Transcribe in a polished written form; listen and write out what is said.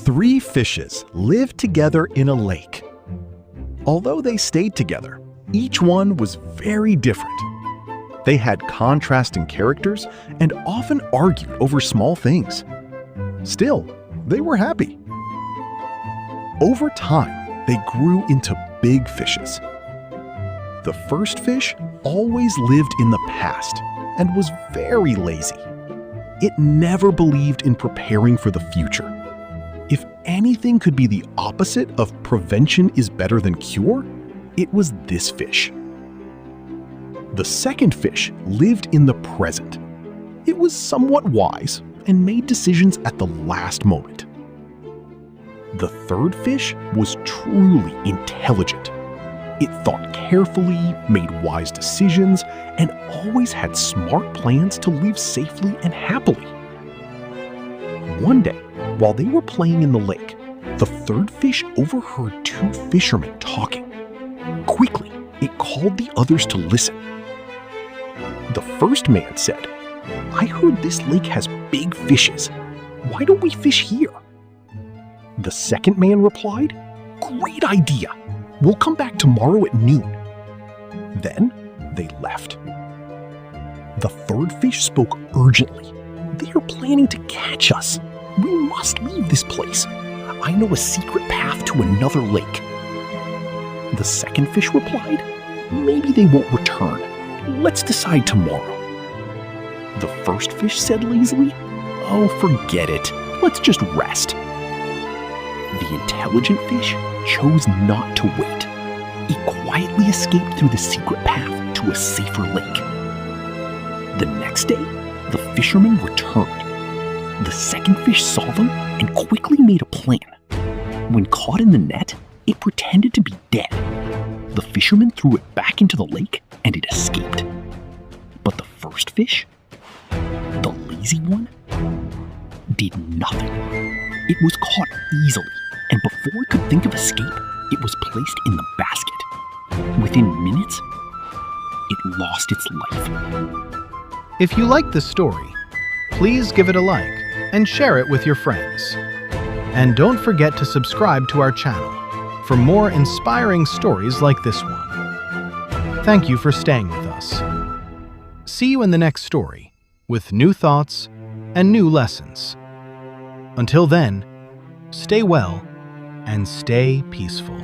Three fishes lived together in a lake. Although they stayed together, each one was very different. They had contrasting characters and often argued over small things. Still, they were happy. Over time, they grew into big fishes. The first fish always lived in the past and was very lazy. It never believed in preparing for the future. If anything could be the opposite of prevention is better than cure, it was this fish. The second fish lived in the present. It was somewhat wise and made decisions at the last moment. The third fish was truly intelligent. It thought carefully, made wise decisions, and always had smart plans to live safely and happily. One day, while they were playing in the lake, the third fish overheard two fishermen talking. Quickly, it called the others to listen. The first man said, "I heard this lake has big fishes. Why don't we fish here?" The second man replied, "Great idea. We'll come back tomorrow at noon." Then they left. The third fish spoke urgently. "They are planning to catch us. We must leave this place. I know a secret path to another lake." The second fish replied, "Maybe they won't return. Let's decide tomorrow." The first fish said lazily, "Oh, forget it. Let's just rest." The intelligent fish chose not to wait. It quietly escaped through the secret path to a safer lake. The next day, the fishermen returned. The second fish saw them and quickly made a plan. When caught in the net, it pretended to be dead. The fishermen threw it back into the lake and it escaped. But the first fish, the lazy one, did nothing. It was caught easily, and before it could think of escape, it was placed in the basket. Within minutes, it lost its life. If you like this story, please give it a like and share it with your friends. And don't forget to subscribe to our channel for more inspiring stories like this one. Thank you for staying with us. See you in the next story with new thoughts and new lessons. Until then, stay well and stay peaceful.